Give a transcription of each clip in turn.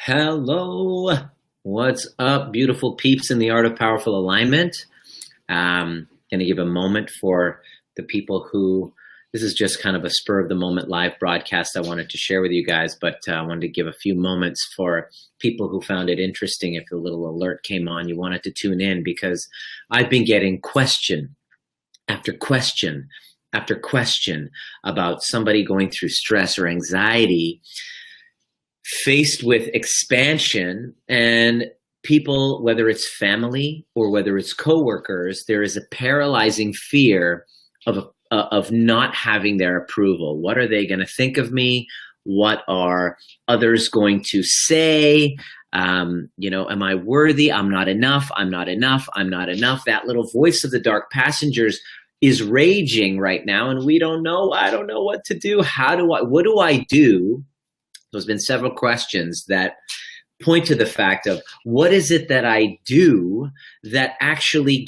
Hello. What's up, beautiful peeps in the art of powerful alignment? Going to give a moment for the people who, this is just kind of a spur of the moment live broadcast I wanted to share with you guys, but I wanted to give a few moments for people who found it interesting. If a little alert came on, you wanted to tune in because I've been getting question after question after question about somebody going through stress or anxiety faced with expansion, and people, whether it's family or whether it's coworkers, there is a paralyzing fear of not having their approval. What are they going to think of me? What are others going to say? Am I worthy? I'm not enough. I'm not enough. I'm not enough. That little voice of the dark passengers is raging right now, and we don't know. I don't know what to do. What do I do? There's been several questions that point to the fact of what is it that I do that actually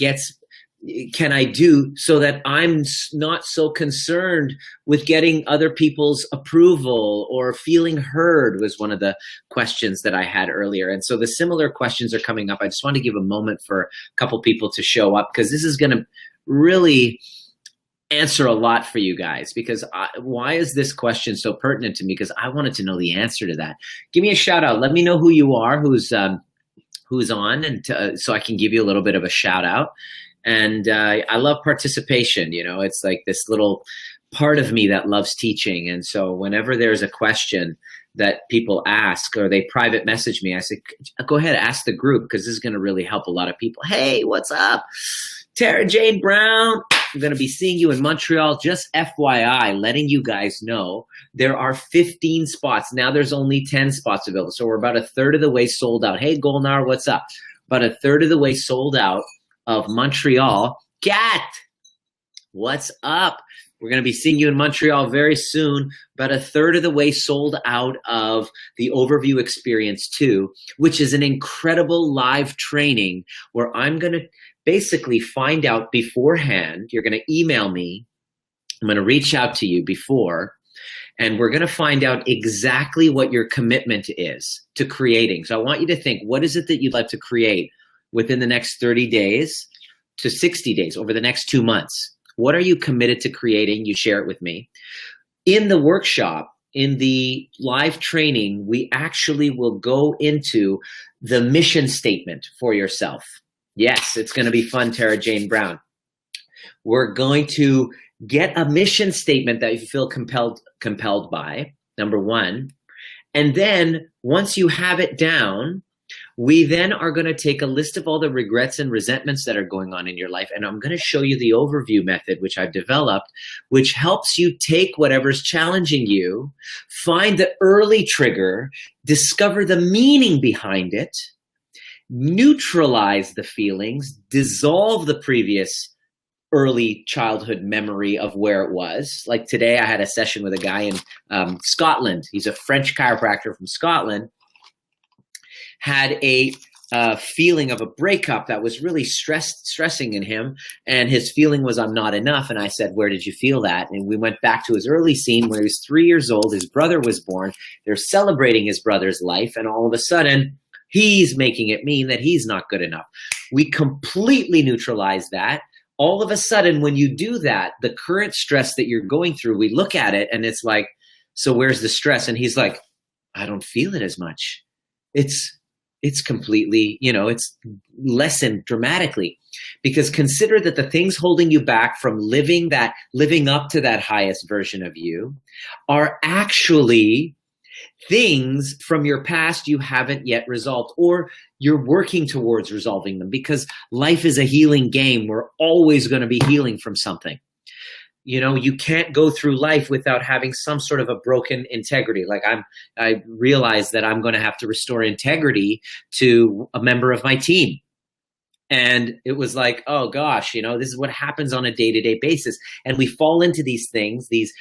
can I do so that I'm not so concerned with getting other people's approval or feeling heard was one of the questions that I had earlier. And so the similar questions are coming up. I just want to give a moment for a couple people to show up because this is going to really answer a lot for you guys. Because why is this question so pertinent to me? Because I wanted to know the answer to that. Give me a shout out. Let me know who you are, who's on, and so I can give you a little bit of a shout out. And I love participation. It's like this little part of me that loves teaching. And so whenever there's a question that people ask or they private message me, I say, go ahead, ask the group, because this is going to really help a lot of people. Hey, what's up? Tara Jane Brown. I'm going to be seeing you in Montreal. Just FYI, letting you guys know there are 15 spots. Now there's only 10 spots available. So we're about a third of the way sold out. Hey, Golnar, what's up? About a third of the way sold out of Montreal. Kat, what's up? We're going to be seeing you in Montreal very soon. About a third of the way sold out of the Overview Experience 2, which is an incredible live training where I'm going to basically find out beforehand. You're going to email me. I'm going to reach out to you before, and we're going to find out exactly what your commitment is to creating. So I want you to think, what is it that you'd like to create within the next 30 days to 60 days, over the next 2 months? What are you committed to creating? You share it with me. In the workshop, in the live training, we actually will go into the mission statement for yourself. Yes, it's going to be fun, Tara Jane Brown. We're going to get a mission statement that you feel compelled by, number one. And then once you have it down, we then are going to take a list of all the regrets and resentments that are going on in your life. And I'm going to show you the overview method, which I've developed, which helps you take whatever's challenging you, find the early trigger, discover the meaning behind it, neutralize the feelings, dissolve the previous early childhood memory of where it was. Like today, I had a session with a guy in Scotland. He's a French chiropractor from Scotland. Had a feeling of a breakup that was really stressing in him. And his feeling was, I'm not enough. And I said, where did you feel that? And we went back to his early scene when he was 3 years old. His brother was born. They're celebrating his brother's life. And all of a sudden, he's making it mean that he's not good enough. We completely neutralize that. All of a sudden, when you do that, the current stress that you're going through, we look at it and it's like, so where's the stress? And he's like, I don't feel it as much. It's completely, it's lessened dramatically. Because consider that the things holding you back from living up to that highest version of you are actually things from your past you haven't yet resolved, or you're working towards resolving them, because life is a healing game. We're always going to be healing from something. You can't go through life without having some sort of a broken integrity. Like I realize that I'm going to have to restore integrity to a member of my team. And it was like, oh gosh, this is what happens on a day-to-day basis. And we fall into these things, these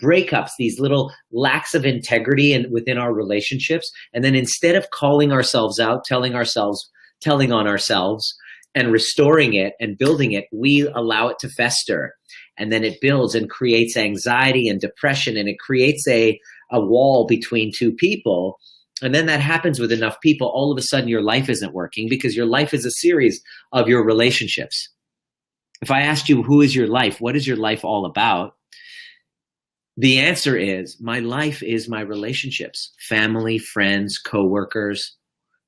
breakups, these little lacks of integrity within our relationships. And then instead of calling ourselves out, telling on ourselves and restoring it and building it, we allow it to fester. And then it builds and creates anxiety and depression, and it creates a wall between two people. And then that happens with enough people. All of a sudden, your life isn't working because your life is a series of your relationships. If I asked you, who is your life? What is your life all about? The answer is, my life is my relationships, family, friends, coworkers.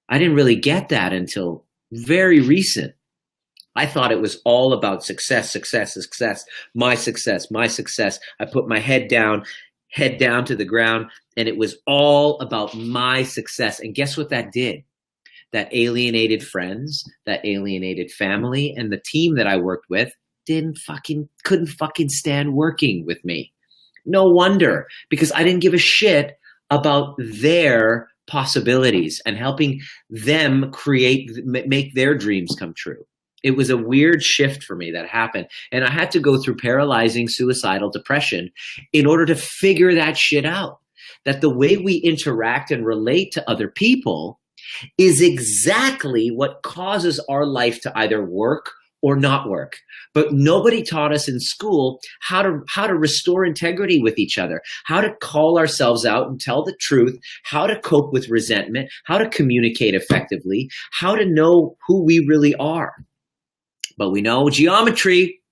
I didn't really get that until very recent. I thought it was all about success, success, success, my success, my success. I put my head down to the ground, and it was all about my success. And guess what that did? That alienated friends, that alienated family, and the team that I worked with couldn't fucking stand working with me. No wonder, because I didn't give a shit about their possibilities and helping them make their dreams come true. It was a weird shift for me that happened. And I had to go through paralyzing suicidal depression in order to figure that shit out. That the way we interact and relate to other people is exactly what causes our life to either work or not work. But nobody taught us in school how to restore integrity with each other, how to call ourselves out and tell the truth, how to cope with resentment, how to communicate effectively, how to know who we really are. But we know geometry,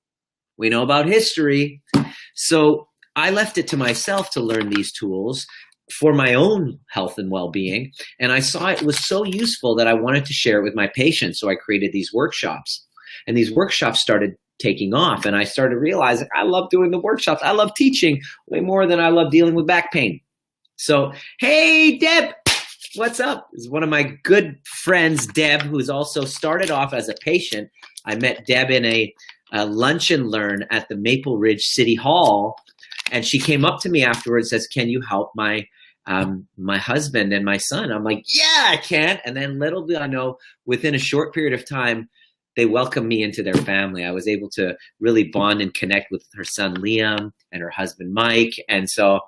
we know about history. So I left it to myself to learn these tools for my own health and well-being. And I saw it was so useful that I wanted to share it with my patients. So I created these workshops, and these workshops started taking off. And I started realizing I love doing the workshops. I love teaching way more than I love dealing with back pain. So, hey, Deb, what's up? This is one of my good friends, Deb, who's also started off as a patient. I met Deb in a lunch and learn at the Maple Ridge City Hall, and she came up to me afterwards and says, "Can you help my husband and my son?" I'm like, "Yeah, I can." And then little did I know, within a short period of time, they welcomed me into their family. I was able to really bond and connect with her son, Liam, and her husband, Mike. And so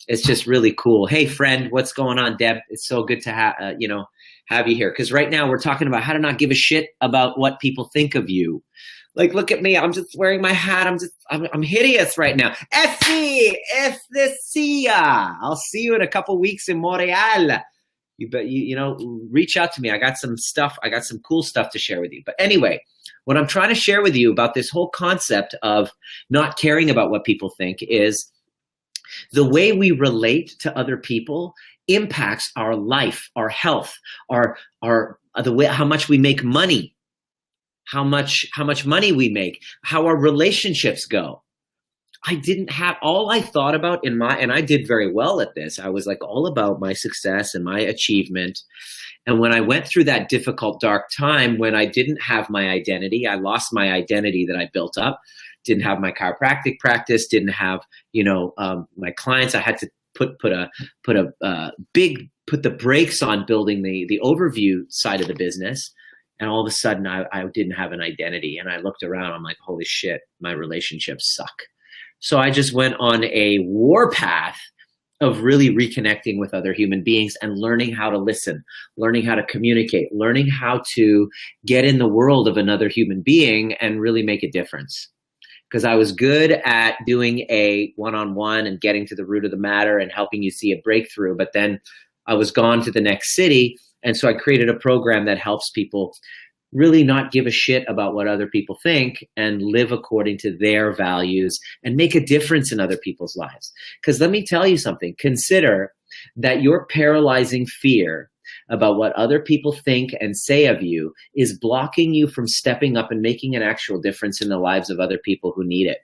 it's just really cool. Hey, friend, what's going on, Deb? It's so good to have you here. Because right now we're talking about how to not give a shit about what people think of you. Like, look at me. I'm just wearing my hat. I'm hideous right now. Effie, I'll see you in a couple weeks in Montreal. Reach out to me. I got some cool stuff to share with you. But anyway, what I'm trying to share with you about this whole concept of not caring about what people think is the way we relate to other people impacts our life, our health, the way how much we make money, how much money we make, how our relationships go. I didn't have all I thought about and I did very well at this. I was like all about my success and my achievement. And when I went through that difficult, dark time when I didn't have my identity, I lost my identity that I built up, didn't have my chiropractic practice, didn't have, my clients. I had to put the brakes on building the overview side of the business. And all of a sudden I didn't have an identity. And I looked around, I'm like, holy shit, my relationships suck. So I just went on a warpath of really reconnecting with other human beings and learning how to listen, learning how to communicate, learning how to get in the world of another human being and really make a difference. Because I was good at doing a one-on-one and getting to the root of the matter and helping you see a breakthrough. But then I was gone to the next city. And so I created a program that helps people really not give a shit about what other people think and live according to their values and make a difference in other people's lives. Because let me tell you something, consider that your paralyzing fear about what other people think and say of you is blocking you from stepping up and making an actual difference in the lives of other people who need it.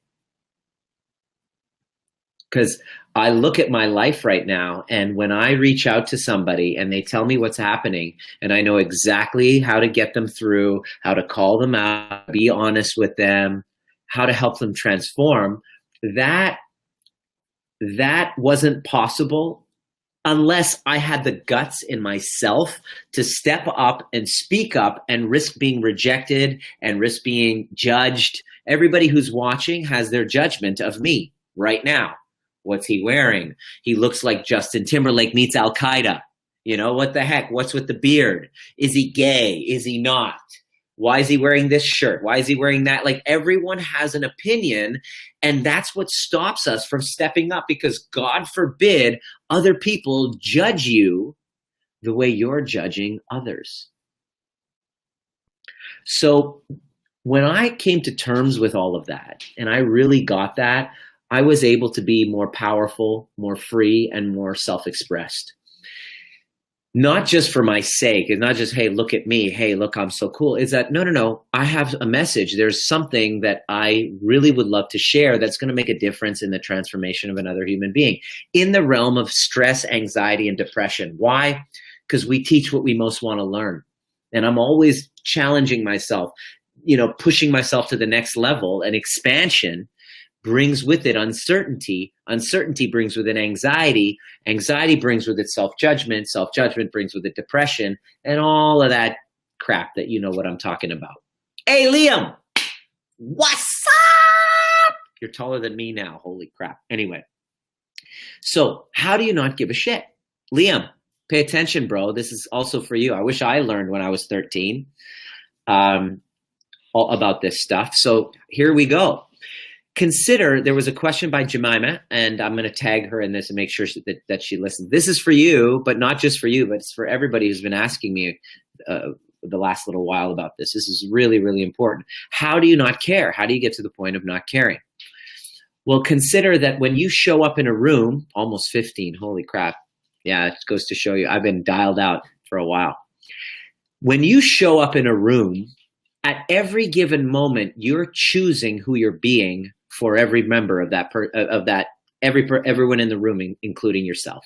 Because I look at my life right now, and when I reach out to somebody and they tell me what's happening, and I know exactly how to get them through, how to call them out, be honest with them, how to help them transform, that wasn't possible unless I had the guts in myself to step up and speak up and risk being rejected and risk being judged. Everybody who's watching has their judgment of me right now. What's he wearing? He looks like Justin Timberlake meets Al Qaeda. What the heck? What's with the beard? Is he gay? Is he not? Why is he wearing this shirt? Why is he wearing that? Like, everyone has an opinion, and that's what stops us from stepping up, because God forbid other people judge you the way you're judging others. So when I came to terms with all of that, and I really got that, I was able to be more powerful, more free, and more self-expressed. Not just for my sake. It's not just, hey, look at me. Hey, look, I'm so cool. Is that, no. I have a message. There's something that I really would love to share that's going to make a difference in the transformation of another human being in the realm of stress, anxiety, and depression. Why? Because we teach what we most want to learn. And I'm always challenging myself, pushing myself to the next level, and expansion brings with it uncertainty. Uncertainty brings with it anxiety. Anxiety brings with it self-judgment. Self-judgment brings with it depression, and all of that crap that you know what I'm talking about. Hey, Liam, what's up? You're taller than me now. Holy crap. Anyway, so how do you not give a shit? Liam, pay attention, bro. This is also for you. I wish I learned when I was 13 all about this stuff. So here we go. Consider, there was a question by Jemima, and I'm going to tag her in this and make sure that she listens. This is for you, but not just for you, but it's for everybody who's been asking me the last little while about this. This is really, really important. How do you not care? How do you get to the point of not caring? Well, consider that when you show up in a room, almost 15, holy crap. Yeah, it goes to show you, I've been dialed out for a while. When you show up in a room, at every given moment, you're choosing who you're being for every member of everyone in the room, including yourself.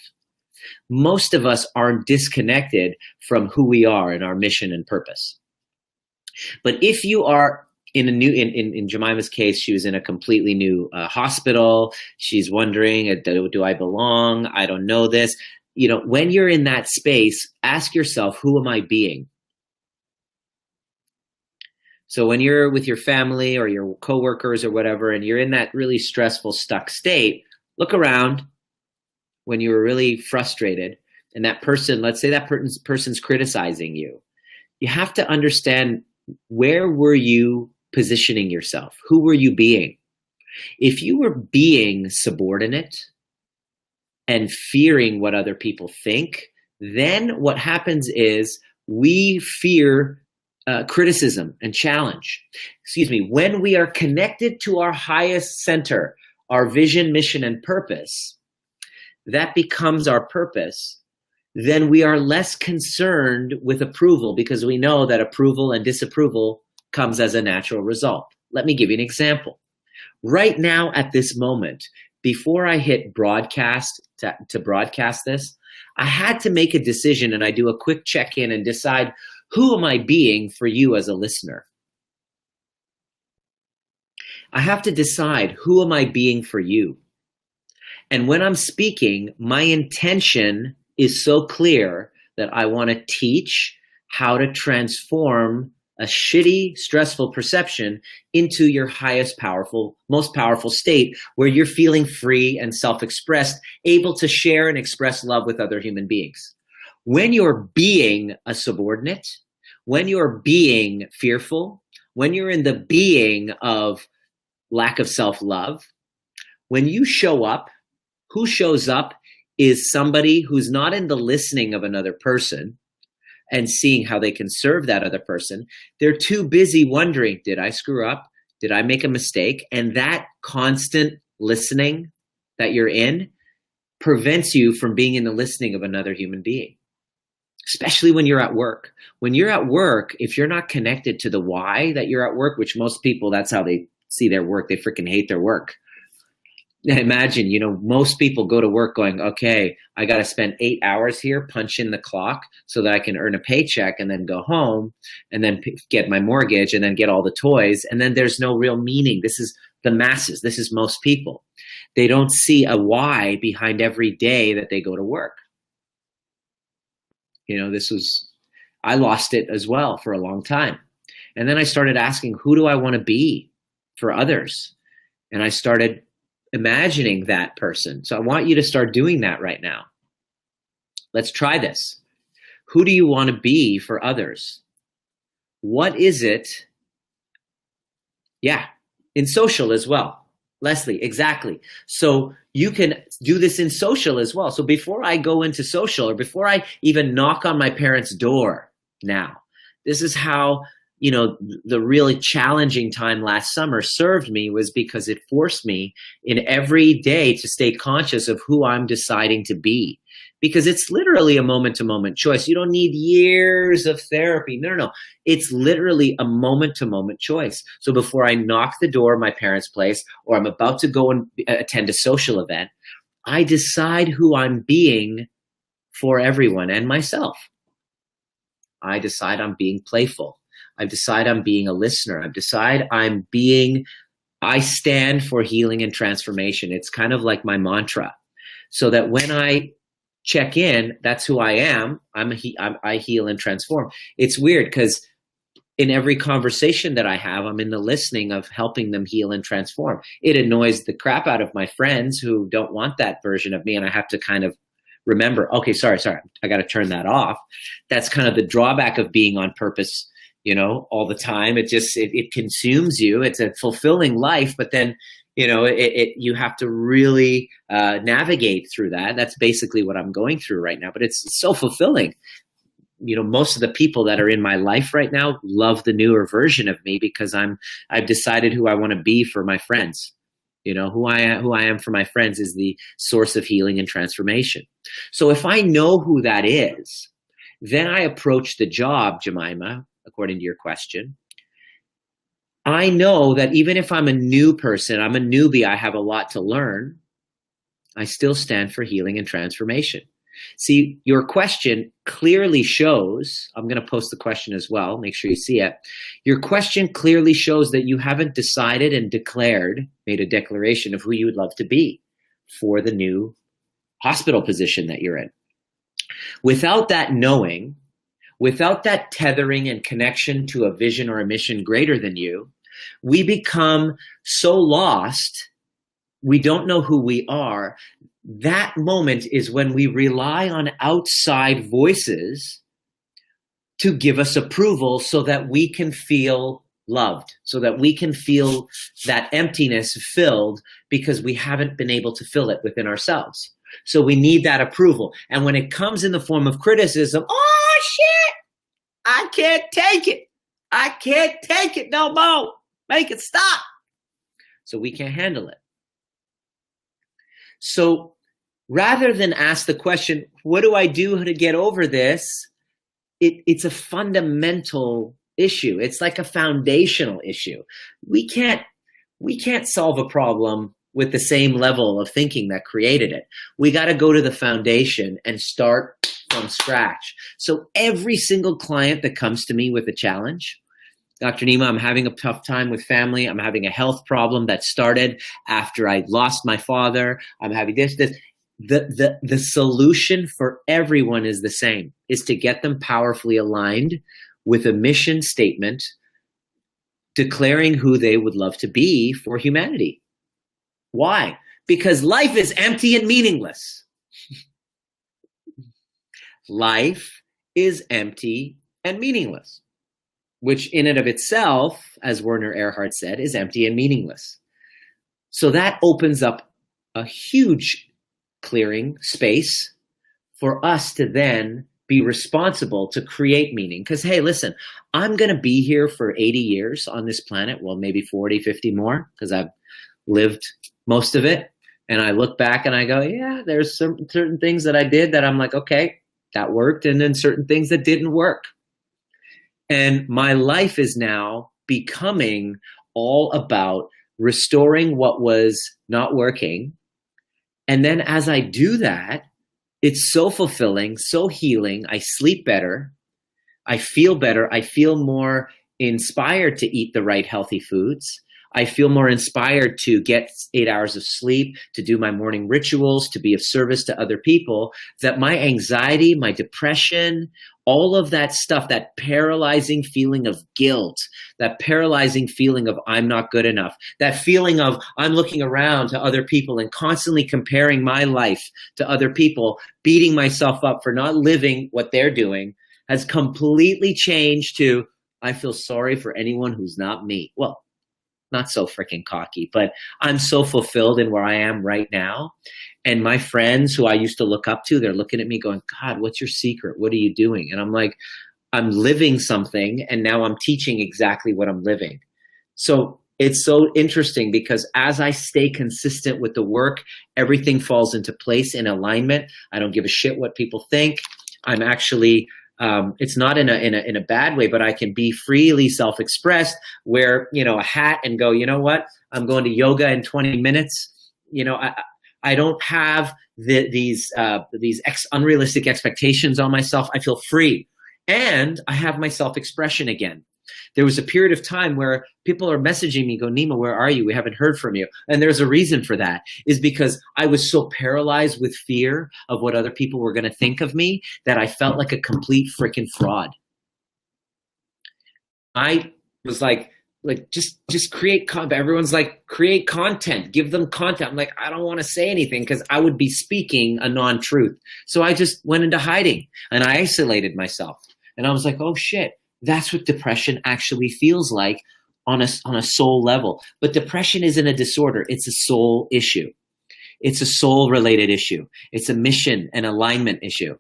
Most of us are disconnected from who we are and our mission and purpose. But if you are in Jemima's case, she was in a completely new hospital. She's wondering, do I belong? I don't know this. When you're in that space, ask yourself, who am I being? So when you're with your family or your coworkers or whatever, and you're in that really stressful, stuck state, look around when you were really frustrated, and that person, let's say that person's criticizing you. You have to understand, where were you positioning yourself? Who were you being? If you were being subordinate and fearing what other people think, then what happens is we fear criticism and challenge. When we are connected to our highest center, our vision, mission, and purpose, that becomes our purpose, then we are less concerned with approval, because we know that approval and disapproval comes as a natural result. Let me give you an example. Right now at this moment, before I hit broadcast to broadcast this, I had to make a decision, and I do a quick check-in and decide, who am I being for you as a listener? I have to decide, who am I being for you? And when I'm speaking, my intention is so clear that I want to teach how to transform a shitty, stressful perception into your highest powerful, most powerful state, where you're feeling free and self-expressed, able to share and express love with other human beings. When you're being a subordinate, when you're being fearful, when you're in the being of lack of self-love, when you show up, who shows up is somebody who's not in the listening of another person and seeing how they can serve that other person. They're too busy wondering, did I screw up? Did I make a mistake? And that constant listening that you're in prevents you from being in the listening of another human being. Especially when you're at work. When you're at work, if you're not connected to the why that you're at work, which most people, that's how they see their work. They freaking hate their work. Imagine, most people go to work going, okay, I got to spend 8 hours here, punch in the clock so that I can earn a paycheck and then go home and then get my mortgage and then get all the toys. And then there's no real meaning. This is the masses. This is most people. They don't see a why behind every day that they go to work. I lost it as well for a long time. And then I started asking, who do I want to be for others? And I started imagining that person. So I want you to start doing that right now. Let's try this. Who do you want to be for others? What is it? Yeah, in social as well. Leslie, exactly. So you can do this in social as well. So before I go into social, or before I even knock on my parents' door now, this is how, the really challenging time last summer served me, was because it forced me in every day to stay conscious of who I'm deciding to be. Because it's literally a moment-to-moment choice. You don't need years of therapy. No. It's literally a moment-to-moment choice. So before I knock the door of my parents' place, or I'm about to go and attend a social event, I decide who I'm being for everyone and myself. I decide I'm being playful. I decide I'm being a listener. I decide I stand for healing and transformation. It's kind of like my mantra. So that when I check in, that's who I am. I heal and transform. It's weird because in every conversation that I have, I'm in the listening of helping them heal and transform. It annoys the crap out of my friends who don't want that version of me, and I have to kind of remember, okay, sorry, I got to turn that off. That's kind of the drawback of being on purpose, all the time. It consumes you. It's a fulfilling life, but then you have to really navigate through that. That's basically what I'm going through right now, but it's so fulfilling. Most of the people that are in my life right now love the newer version of me because I've decided who I want to be for my friends. Who I am for my friends is the source of healing and transformation. So if I know who that is, then I approach the job, Jemima, according to your question. I know that even if I'm a new person, I'm a newbie, I have a lot to learn, I still stand for healing and transformation. See, your question clearly shows, I'm going to post the question as well, make sure you see it. Your question clearly shows that you haven't decided and made a declaration of who you would love to be for the new hospital position that you're in. Without that knowing, without that tethering and connection to a vision or a mission greater than you, we become so lost, we don't know who we are. That moment is when we rely on outside voices to give us approval so that we can feel loved, so that we can feel that emptiness filled because we haven't been able to fill it within ourselves. So we need that approval. And when it comes in the form of criticism, oh shit, I can't take it. I can't take it no more. Make it stop. So we can't handle it. So rather than ask the question, what do I do to get over this? It's a fundamental issue. It's like a foundational issue. We can't solve a problem with the same level of thinking that created it. We got to go to the foundation and start from scratch. So every single client that comes to me with a challenge, Dr. Nima, I'm having a tough time with family. I'm having a health problem that started after I lost my father. I'm having this. The solution for everyone is the same, is to get them powerfully aligned with a mission statement declaring who they would love to be for humanity. Why? Because life is empty and meaningless. Life is empty and meaningless, which in and of itself, as Werner Erhard said, is empty and meaningless. So that opens up a huge clearing space for us to then be responsible to create meaning. Because, hey, listen, I'm going to be here for 80 years on this planet. Well, maybe 40, 50 more, because I've lived most of it. And I look back and I go, yeah, there's certain things that I did that I'm like, okay, that worked. And then certain things that didn't work. And my life is now becoming all about restoring what was not working. And then as I do that, it's so fulfilling, so healing. I sleep better. I feel better. I feel more inspired to eat the right healthy foods. I feel more inspired to get 8 hours of sleep, to do my morning rituals, to be of service to other people, that my anxiety, my depression, all of that stuff, that paralyzing feeling of guilt, that paralyzing feeling of I'm not good enough, that feeling of I'm looking around to other people and constantly comparing my life to other people, beating myself up for not living what they're doing, has completely changed to I feel sorry for anyone who's not me. Well, not so freaking cocky, but I'm so fulfilled in where I am right now. And my friends who I used to look up to, they're looking at me going, God, what's your secret? What are you doing? And I'm like, I'm living something, and now I'm teaching exactly what I'm living. So it's so interesting because as I stay consistent with the work, everything falls into place in alignment. I don't give a shit what people think. I'm actually, it's not in a bad way, but I can be freely self-expressed, wear, a hat and go, you know what? I'm going to yoga in 20 minutes. I don't have these unrealistic expectations on myself. I feel free, and I have my self-expression again. There was a period of time where people are messaging me, go, Nima, where are you? We haven't heard from you. And there's a reason for that, is because I was so paralyzed with fear of what other people were going to think of me that I felt like a complete freaking fraud. I was like just create content. Everyone's like, create content, give them content. I'm like, I don't want to say anything because I would be speaking a non-truth. So I just went into hiding and I isolated myself. And I was like, oh shit. That's what depression actually feels like on a soul level. But depression isn't a disorder. It's a soul issue. It's a soul related issue. It's a mission and alignment issue.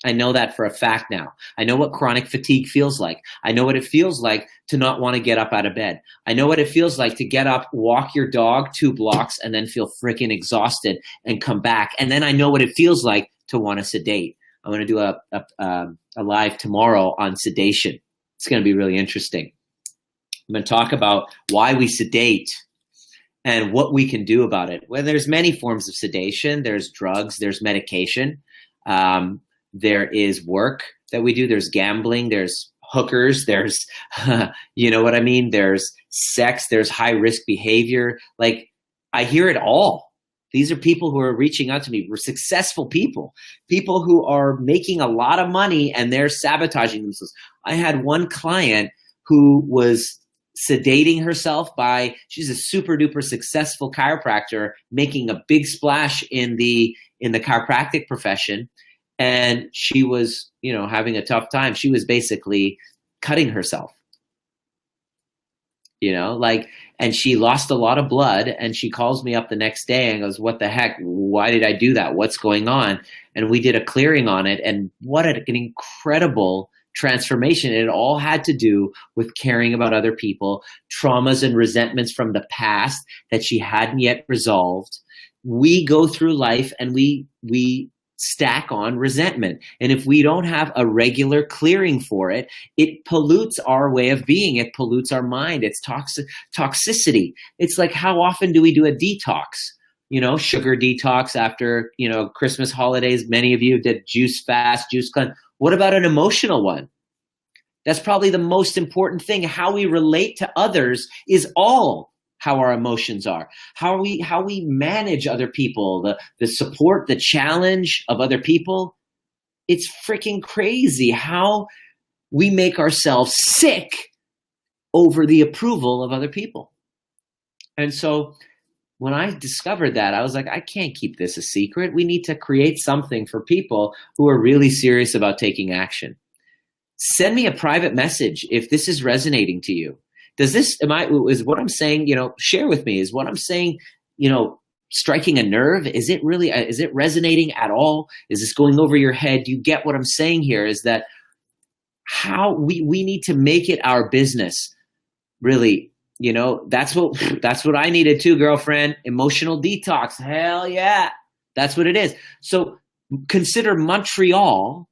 I know that for a fact now. I know what chronic fatigue feels like. I know what it feels like to not want to get up out of bed. I know what it feels like to get up, walk your dog 2 blocks, and then feel freaking exhausted and come back. And then I know what it feels like to want to sedate. I'm going to do a live tomorrow on sedation. It's going to be really interesting. I'm going to talk about why we sedate and what we can do about it. Well, there's many forms of sedation. There's drugs. There's medication. There is work that we do. There's gambling. There's hookers. There's, you know what I mean? There's sex. There's high risk behavior. Like, I hear it all. These are people who are reaching out to me. We're successful people who are making a lot of money and they're sabotaging themselves. I had one client who was sedating herself she's a super duper successful chiropractor making a big splash in the chiropractic profession. And she was, having a tough time. She was basically cutting herself, and she lost a lot of blood, and she calls me up the next day and goes, what the heck? Why did I do that? What's going on? And we did a clearing on it. And what an incredible transformation. It all had to do with caring about other people, traumas and resentments from the past that she hadn't yet resolved. We go through life and we stack on resentment. And if we don't have a regular clearing for it, it pollutes our way of being. It pollutes our mind. It's toxicity. It's like, how often do we do a detox? Sugar detox after, Christmas holidays. Many of you did juice fast, juice cleanse. What about an emotional one? That's probably the most important thing. How we relate to others is all how our emotions are, how we manage other people, the support, the challenge of other people. It's freaking crazy how we make ourselves sick over the approval of other people. And so when I discovered that, I was like, I can't keep this a secret. We need to create something for people who are really serious about taking action. Send me a private message if this is resonating to you. Is what I'm saying, share with me, is what I'm saying, striking a nerve? Is it resonating at all? Is this going over your head? You get what I'm saying here, is that how we need to make it our business. Really, that's what I needed too, girlfriend. Emotional detox. Hell yeah. That's what it is. So consider Montreal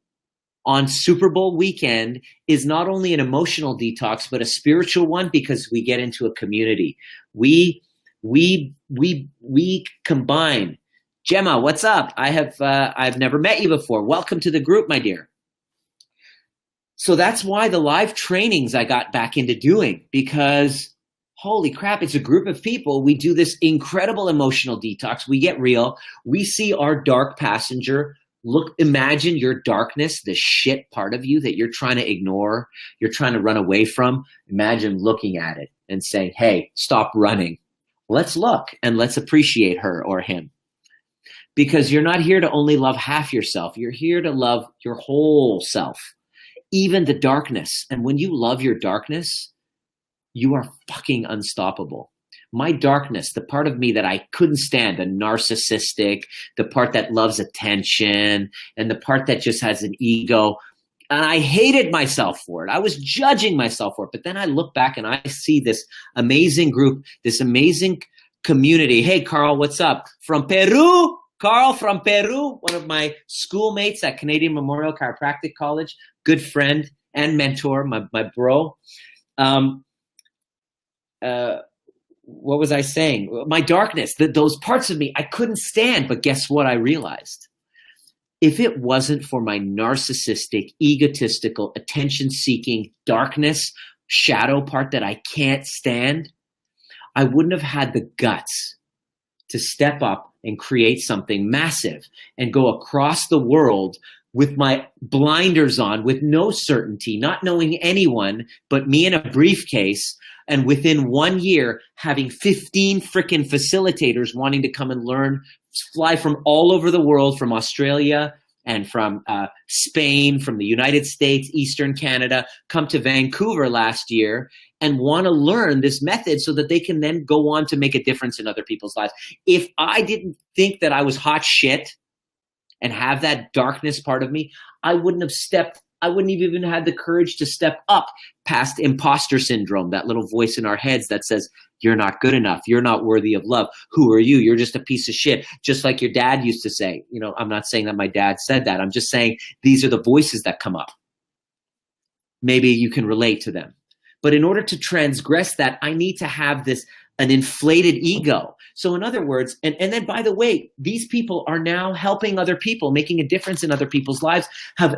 on Super Bowl weekend is not only an emotional detox, but a spiritual one, because we get into a community. We combine. Gemma, what's up? I've never met you before. Welcome to the group, my dear. So that's why the live trainings I got back into doing, because holy crap, it's a group of people. We do this incredible emotional detox. We get real. We see our dark passenger. Imagine your darkness, the shit part of you that you're trying to ignore, you're trying to run away from. Imagine looking at it and saying, hey, stop running. Let's look and let's appreciate her or him. Because you're not here to only love half yourself. You're here to love your whole self, even the darkness. And when you love your darkness, you are fucking unstoppable. My darkness, the part of me that I couldn't stand, the narcissistic, the part that loves attention, and the part that just has an ego, and I hated myself for it. I was judging myself for it. But then I look back and I see this amazing group, this amazing community. Hey, Carl, what's up? From Peru? Carl from Peru, one of my schoolmates at Canadian Memorial Chiropractic College, good friend and mentor, my bro. What was I saying? My darkness, those parts of me I couldn't stand. But guess what I realized? If it wasn't for my narcissistic, egotistical, attention-seeking darkness, shadow part that I can't stand, I wouldn't have had the guts to step up and create something massive and go across the world with my blinders on, with no certainty, not knowing anyone but me in a briefcase, and within 1 year having 15 freaking facilitators wanting to come and learn, fly from all over the world, from Australia and from Spain, from the United States, Eastern Canada, come to Vancouver last year and want to learn this method so that they can then go on to make a difference in other people's lives. If I didn't think that I was hot shit and have that darkness part of me, I wouldn't have even had the courage to step up past imposter syndrome, that little voice in our heads that says, you're not good enough. You're not worthy of love. Who are you? You're just a piece of shit. Just like your dad used to say. You know, I'm not saying that my dad said that. I'm just saying these are the voices that come up. Maybe you can relate to them. But in order to transgress that, I need to have an inflated ego. So in other words, and then by the way, these people are now helping other people, making a difference in other people's lives, have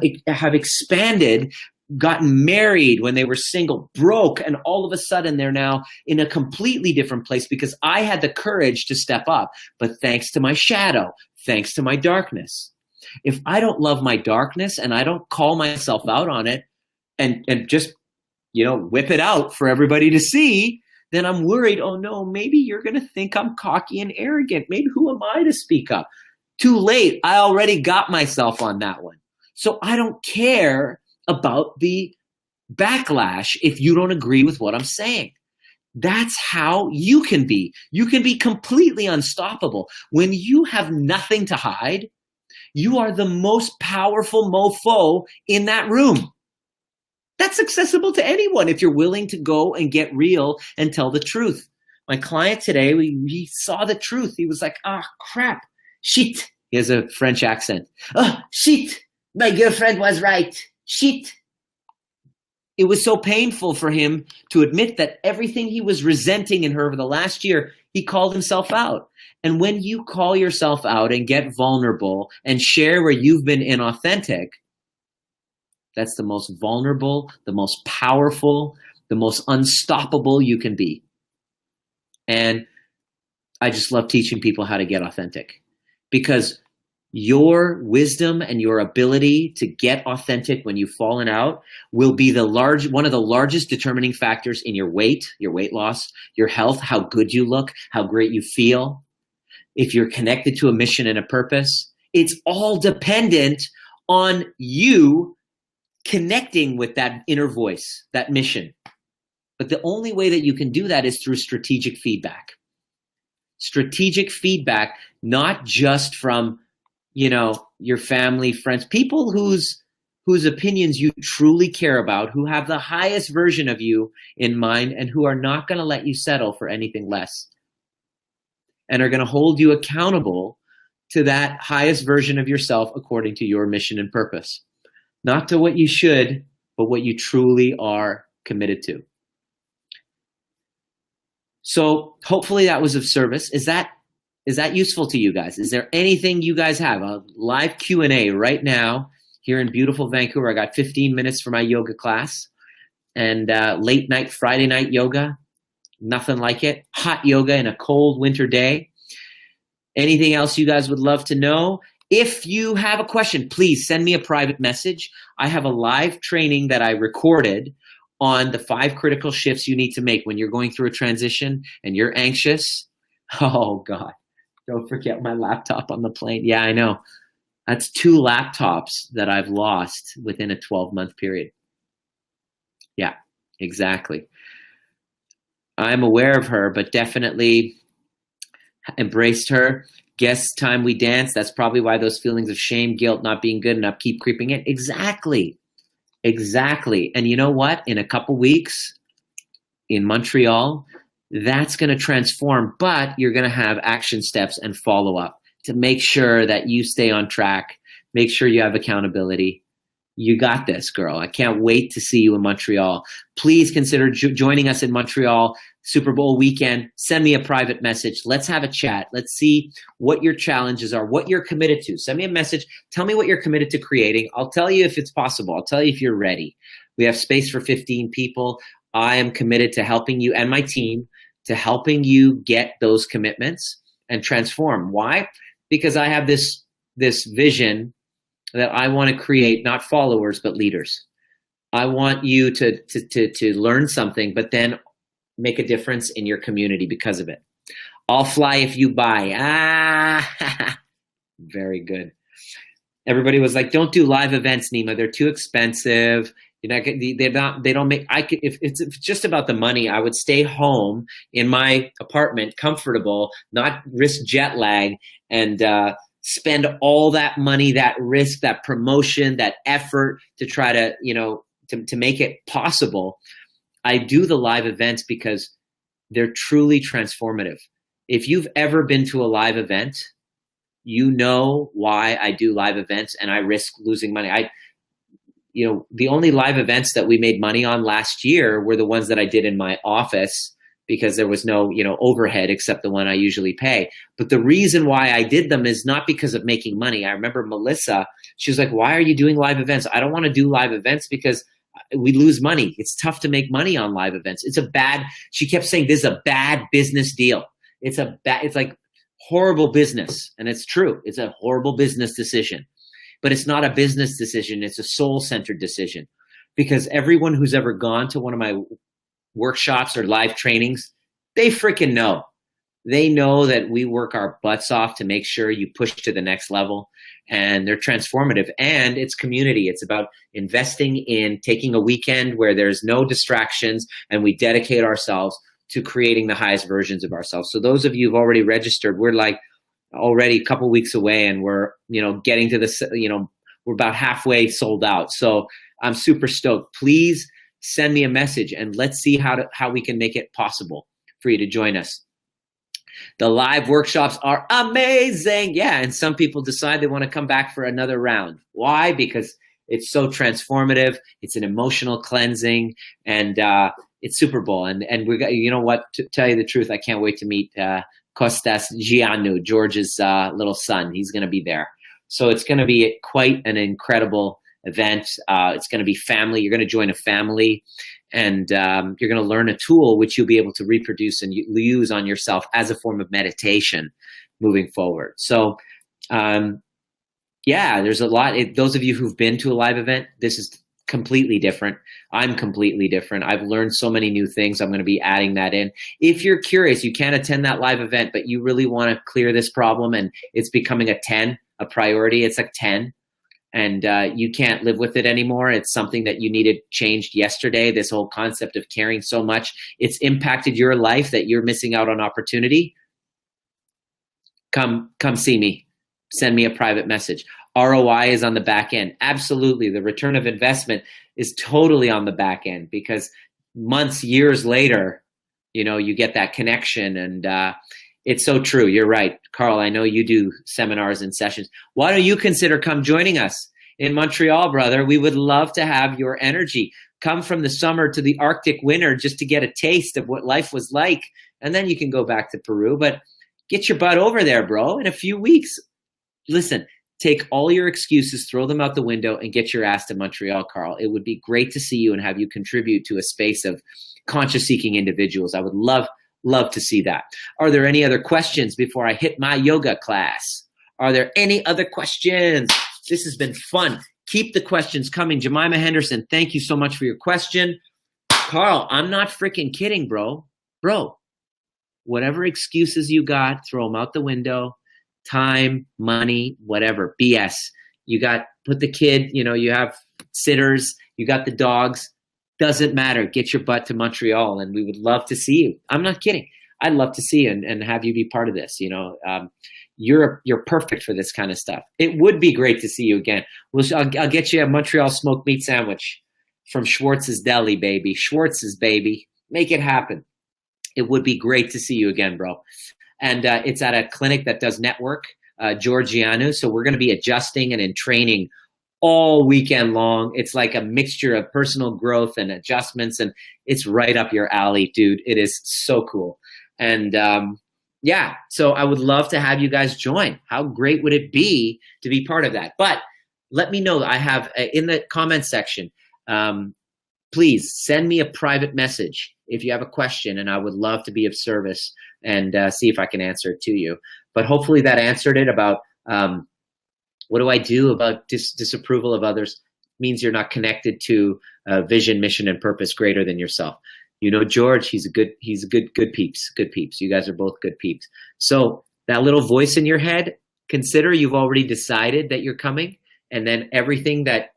expanded, gotten married when they were single, broke, and all of a sudden they're now in a completely different place because I had the courage to step up. But thanks to my shadow, thanks to my darkness. If I don't love my darkness and I don't call myself out on it and just, whip it out for everybody to see, then I'm worried, oh no, maybe you're going to think I'm cocky and arrogant. Maybe who am I to speak up? Too late. I already got myself on that one. So I don't care about the backlash if you don't agree with what I'm saying. That's how you can be. You can be completely unstoppable. When you have nothing to hide, you are the most powerful mofo in that room. That's accessible to anyone if you're willing to go and get real and tell the truth. My client today, he saw the truth. He was like, crap, shit. He has a French accent. Oh, shit, my girlfriend was right. Shit. It was so painful for him to admit that everything he was resenting in her over the last year, he called himself out. And when you call yourself out and get vulnerable and share where you've been inauthentic, that's the most vulnerable, the most powerful, the most unstoppable you can be. And I just love teaching people how to get authentic, because your wisdom and your ability to get authentic when you've fallen out will be one of the largest determining factors in your weight loss, your health, how good you look, how great you feel. If you're connected to a mission and a purpose, it's all dependent on you connecting with that inner voice, that mission. But the only way that you can do that is through strategic feedback. Strategic feedback, not just from, your family, friends, people whose opinions you truly care about, who have the highest version of you in mind, and who are not going to let you settle for anything less, and are going to hold you accountable to that highest version of yourself according to your mission and purpose. Not to what you should, but what you truly are committed to. So hopefully that was of service. Is that useful to you guys? Is there anything you guys have? A live Q&A right now here in beautiful Vancouver. I got 15 minutes for my yoga class, and late night, Friday night yoga. Nothing like it. Hot yoga in a cold winter day. Anything else you guys would love to know? If you have a question, please send me a private message. I have a live training that I recorded on the 5 critical shifts you need to make when you're going through a transition and you're anxious. Oh God, don't forget my laptop on the plane. Yeah, I know. That's 2 laptops that I've lost within a 12-month period. Yeah, exactly. I'm aware of her, but definitely embraced her. Guess time we dance. That's probably why those feelings of shame, guilt, not being good enough keep creeping in. Exactly. Exactly. And you know what? In a couple weeks in Montreal, that's going to transform, but you're going to have action steps and follow up to make sure that you stay on track, make sure you have accountability. You got this, girl. I can't wait to see you in Montreal. Please consider joining us in Montreal Super Bowl weekend. Send me a private message. Let's have a chat. Let's see what your challenges are, what you're committed to. Send me a message. Tell me what you're committed to creating. I'll tell you if it's possible. I'll tell you if you're ready. We have space for 15 people. I am committed to helping you and my team to helping you get those commitments and transform. Why? Because I have this vision that I want to create not followers, but leaders. I want you to learn something, but then make a difference in your community because of it. I'll fly if you buy. Very good. Everybody was like, don't do live events, Nima. They're too expensive. They don't make, if it's just about the money, I would stay home in my apartment, comfortable, not risk jet lag and, spend all that money, that risk, that promotion, that effort to try to, to make it possible. I do the live events because they're truly transformative. If you've ever been to a live event, you know why I do live events and I risk losing money. The only live events that we made money on last year were the ones that I did in my office because there was no, overhead except the one I usually pay. But the reason why I did them is not because of making money. I remember Melissa, she was like, why are you doing live events? I don't want to do live events because we lose money. It's tough to make money on live events. She kept saying, this is a bad business deal. It's like horrible business. And it's true. It's a horrible business decision, but it's not a business decision. It's a soul-centered decision because everyone who's ever gone to one of my workshops or live trainings, they freaking know. They know that we work our butts off to make sure you push to the next level, and they're transformative. And it's community. It's about investing in taking a weekend where there's no distractions and we dedicate ourselves to creating the highest versions of ourselves. So those of you who've already registered, we're like already a couple weeks away and we're, getting to this, we're about halfway sold out. So I'm super stoked. Please send me a message and let's see how we can make it possible for you to join us. The live workshops are amazing. Yeah, and some people decide they want to come back for another round. Why? Because it's so transformative. It's an emotional cleansing, and it's Super Bowl. And we got, you know what? To tell you the truth, I can't wait to meet Kostas Giannou, George's little son. He's going to be there. So it's going to be quite an incredible event. It's going to be family. You're going to join a family, and you're going to learn a tool which you'll be able to reproduce and use on yourself as a form of meditation moving forward. So yeah, there's a lot. Those of you who've been to a live event, this is completely different. I'm completely different. I've learned so many new things. I'm going to be adding that in. If you're curious, you can't attend that live event, but you really want to clear this problem and it's becoming a 10, a priority. It's like 10. And you can't live with it anymore. It's something that you needed changed yesterday. This whole concept of caring so much, it's impacted your life that you're missing out on opportunity. Come see me. Send me a private message. ROI is on the back end. Absolutely. The return of investment is totally on the back end because months, years later, you get that connection, and it's so true. You're right. Carl, I know you do seminars and sessions. Why don't you consider come joining us in Montreal, brother? We would love to have your energy. Come from the summer to the Arctic winter just to get a taste of what life was like. And then you can go back to Peru. But get your butt over there, bro, in a few weeks. Listen, take all your excuses, throw them out the window, and get your ass to Montreal, Carl. It would be great to see you and have you contribute to a space of conscious-seeking individuals. I would love to see that. Are there any other questions before I hit my yoga class? Are there any other questions? This has been fun. Keep the questions coming. Jemima Henderson, thank you so much for your question. Carl, I'm not freaking kidding, bro. Bro, whatever excuses you got, throw them out the window. Time, money, whatever, BS. Put the kid, you have sitters, you got the dogs. Doesn't matter. Get your butt to Montreal, and we would love to see you. I'm not kidding. I'd love to see you and have you be part of this. You're perfect for this kind of stuff. It would be great to see you again. I'll get you a Montreal smoked meat sandwich from Schwartz's Deli, baby. Schwartz's, baby. Make it happen. It would be great to see you again, bro. And it's at a clinic that does network, Georgianu. So we're going to be adjusting and in training all weekend long. It's like a mixture of personal growth and adjustments, and it's right up your alley, dude. It is so cool. And yeah, so I would love to have you guys join. How great would it be to be part of that? But let me know. I have in the comment section, please send me a private message if you have a question, and I would love to be of service and see if I can answer it to you. But hopefully that answered it about what do I do about disapproval of others? Means you're not connected to a vision, mission, and purpose greater than yourself. George, he's a good peeps, good peeps. You guys are both good peeps. So that little voice in your head, consider you've already decided that you're coming, and then everything that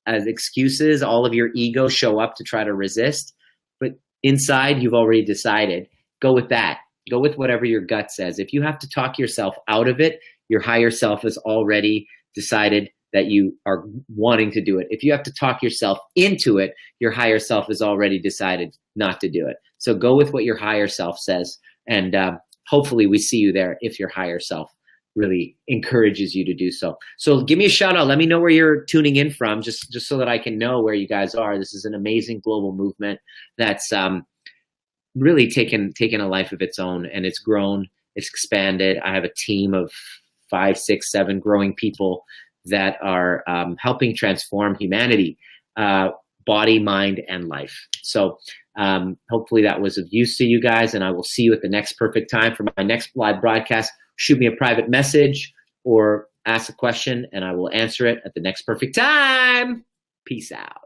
as excuses, all of your ego show up to try to resist. But inside, you've already decided. Go with that. Go with whatever your gut says. If you have to talk yourself out of it, your higher self has already decided that you are wanting to do it. If you have to talk yourself into it, your higher self has already decided not to do it. So go with what your higher self says, and hopefully we see you there if your higher self really encourages you to do so. So give me a shout out. Let me know where you're tuning in from, just so that I can know where you guys are. This is an amazing global movement that's really taken a life of its own, and it's grown, it's expanded. I have a team of 5, 6, 7 growing people that are helping transform humanity, body, mind, and life. So hopefully that was of use to you guys, and I will see you at the next perfect time for my next live broadcast. Shoot me a private message or ask a question, and I will answer it at the next perfect time. Peace out.